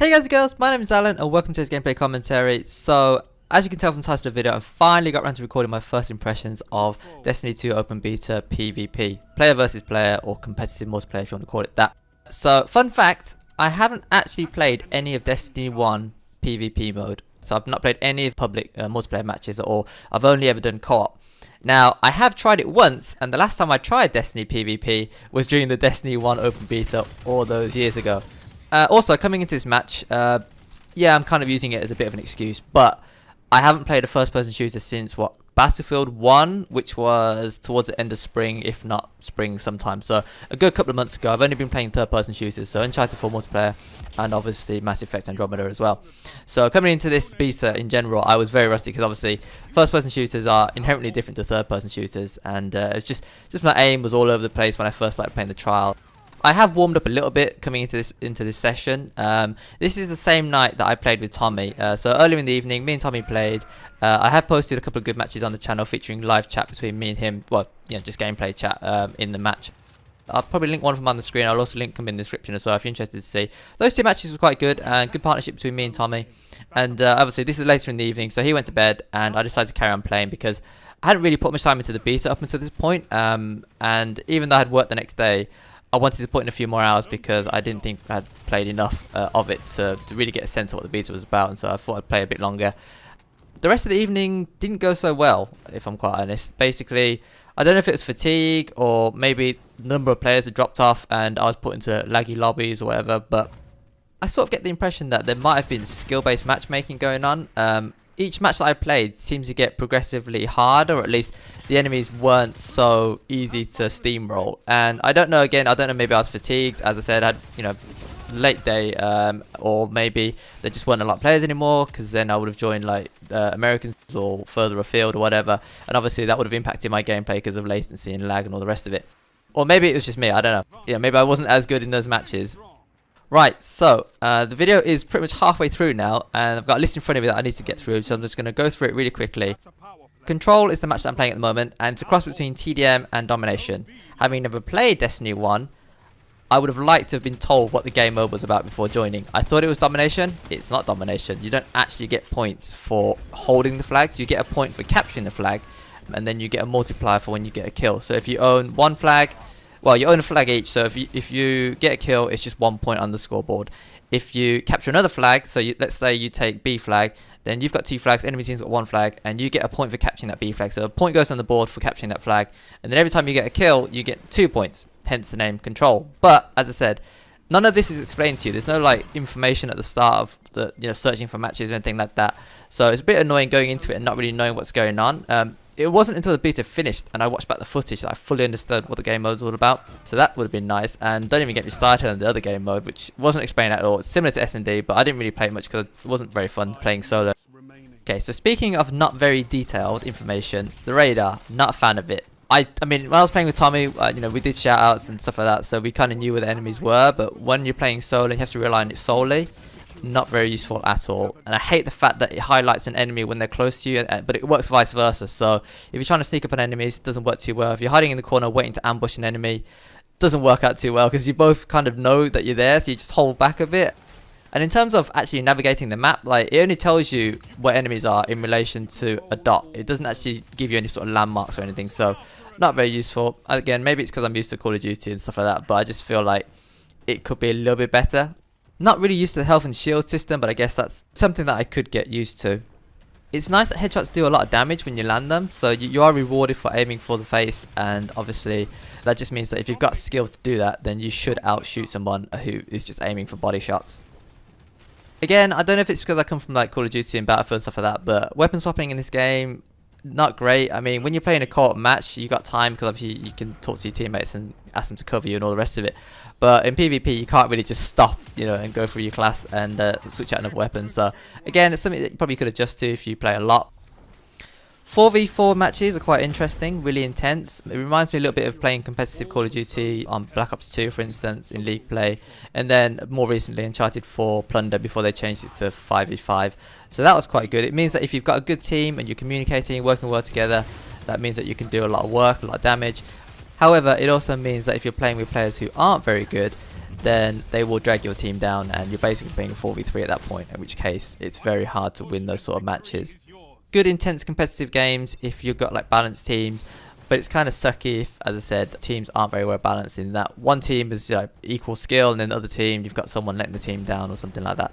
Hey guys and girls, my name is Alan and welcome to this gameplay commentary. So, as you can tell from the title of the video, I finally got around to recording my first impressions of Destiny 2 Open Beta PvP. Player versus player, or competitive multiplayer if you want to call it that. So, fun fact, I haven't actually played any of Destiny 1 PvP mode. So I've not played any of public multiplayer matches at all. I've only ever done co-op. Now, I have tried it once, and the last time I tried Destiny PvP was during the Destiny 1 Open Beta all those years ago. Also, coming into this match, yeah, I'm kind of using it as a bit of an excuse, but I haven't played a first-person shooter since, Battlefield 1, which was towards the end of spring, if not spring sometime. So, a good couple of months ago. I've only been playing third-person shooters, so Uncharted 4 multiplayer, and obviously Mass Effect Andromeda as well. So, coming into this beta in general, I was very rusty, because obviously, first-person shooters are inherently different to third-person shooters, and it's just my aim was all over the place when I first started playing the trial. I have warmed up a little bit coming into this session. This is the same night that I played with Tommy. So earlier in the evening, me and Tommy played. I have posted a couple of good matches on the channel featuring live chat between me and him. Well, you know, just gameplay chat in the match. I'll probably link one of them on the screen. I'll also link them in the description as well if you're interested to see. Those two matches were quite good and good partnership between me and Tommy. And obviously this is later in the evening, so he went to bed and I decided to carry on playing because I hadn't really put much time into the beta up until this point. And even though I had worked the next day, I wanted to put in a few more hours because I didn't think I had played enough of it to really get a sense of what the beta was about, and so I thought I'd play a bit longer. The rest of the evening didn't go so well, if I'm quite honest. Basically, I don't know if it was fatigue or maybe the number of players had dropped off and I was put into laggy lobbies or whatever, but I sort of get the impression that there might have been skill-based matchmaking going on. Each match that I played seemed to get progressively harder, or at least the enemies weren't so easy to steamroll. And I don't know, again, I don't know, maybe I was fatigued. As I said, I had, you know, late day, or maybe there just weren't a lot of players anymore, because then I would have joined like Americans or further afield or whatever. And obviously that would have impacted my gameplay because of latency and lag and all the rest of it. Or maybe it was just me, I don't know. Yeah, maybe I wasn't as good in those matches. Right, so the video is pretty much halfway through now, and I've got a list in front of me that I need to get through, so I'm just going to go through it really quickly. Control is the match that I'm playing at the moment, and it's a cross between TDM and Domination. Having never played Destiny 1, I would have liked to have been told what the game mode was about before joining. I thought it was Domination. It's not Domination. You don't actually get points for holding the flags. You get a point for capturing the flag, and then you get a multiplier for when you get a kill. So if you own one flag, well, you own a flag each, so if you get a kill, it's just 1 point on the scoreboard. If you capture another flag, so let's say you take B flag, then you've got 2 flags, enemy team's got 1 flag, and you get a point for capturing that B flag. So a point goes on the board for capturing that flag, and then every time you get a kill, you get 2 points, hence the name Control. But, as I said, none of this is explained to you. There's no like information at the start of the, you know, searching for matches or anything like that. So it's a bit annoying going into it and not really knowing what's going on. It wasn't until the beta finished and I watched back the footage that I fully understood what the game mode was all about. So that would have been nice. And don't even get me started on the other game mode, which wasn't explained at all. It's similar to S&D, but I didn't really play it much because it wasn't very fun playing solo. Okay, so speaking of not very detailed information, the radar, not a fan of it. I mean, when I was playing with Tommy, you know, we did shout-outs and stuff like that, so we kind of knew where the enemies were. But when you're playing solo and you have to rely on it solely, not very useful at all. And I hate the fact that it highlights an enemy when they're close to you, but it works vice versa. So if you're trying to sneak up on enemies, it doesn't work too well. If you're hiding in the corner waiting to ambush an enemy, it doesn't work out too well because you both kind of know that you're there, so you just hold back a bit. And in terms of actually navigating the map, like, it only tells you where enemies are in relation to a dot. It doesn't actually give you any sort of landmarks or anything, so not very useful. Again, maybe it's because I'm used to Call of Duty and stuff like that, but I just feel like it could be a little bit better. Not really used to the health and shield system, but I guess that's something that I could get used to. It's nice that headshots do a lot of damage when you land them, so you are rewarded for aiming for the face, and obviously that just means that if you've got skill to do that, then you should outshoot someone who is just aiming for body shots. Again, I don't know if it's because I come from like Call of Duty and Battlefield and stuff like that, but weapon swapping in this game, not great. I mean, when you're playing a co-op match, you got time because obviously you can talk to your teammates and ask them to cover you and all the rest of it. But in PvP, you can't really just stop, you know, and go through your class and switch out another weapon. So again, it's something that you probably could adjust to if you play a lot. 4v4 matches are quite interesting, really intense. It reminds me a little bit of playing competitive Call of Duty on Black Ops 2, for instance, in League play. And then more recently, Uncharted 4 Plunder before they changed it to 5v5. So that was quite good. It means that if you've got a good team and you're communicating, working well together, that means that you can do a lot of work, a lot of damage. However, it also means that if you're playing with players who aren't very good, then they will drag your team down and you're basically playing a 4v3 at that point, in which case it's very hard to win those sort of matches. Good intense competitive games if you've got like balanced teams, but it's kind of sucky if, as I said, teams aren't very well balanced in that one team is equal skill and then the other team you've got someone letting the team down or something like that.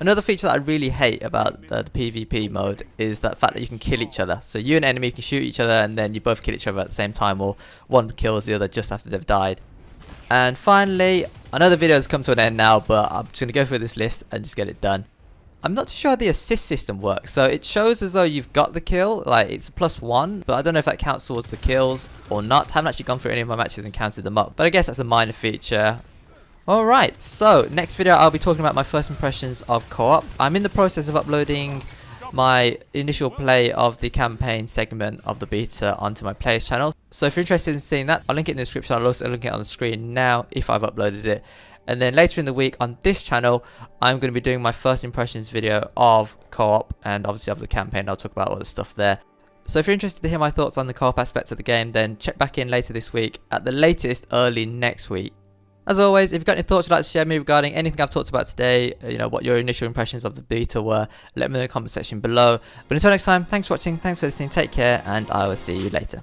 Another feature that I really hate about the PvP mode is that fact that you can kill each other. So you and enemy can shoot each other and then you both kill each other at the same time, or one kills the other just after they've died. And finally, I know the video has come to an end now, but I'm just going to go through this list and just get it done. I'm not too sure how the assist system works. So it shows as though you've got the kill, like it's a +1, but I don't know if that counts towards the kills or not. I haven't actually gone through any of my matches and counted them up, but I guess that's a minor feature. Alright, so next video I'll be talking about my first impressions of co-op. I'm in the process of uploading my initial play of the campaign segment of the beta onto my players channel. So if you're interested in seeing that, I'll link it in the description. I'll also link it on the screen now if I've uploaded it. And then later in the week on this channel, I'm going to be doing my first impressions video of co-op and obviously of the campaign. I'll talk about all the stuff there. So if you're interested to hear my thoughts on the co-op aspects of the game, then check back in later this week, at the latest early next week. As always, if you've got any thoughts you'd like to share with me regarding anything I've talked about today, you know, what your initial impressions of the beta were, let me know in the comment section below. But until next time, thanks for watching, thanks for listening, take care, and I will see you later.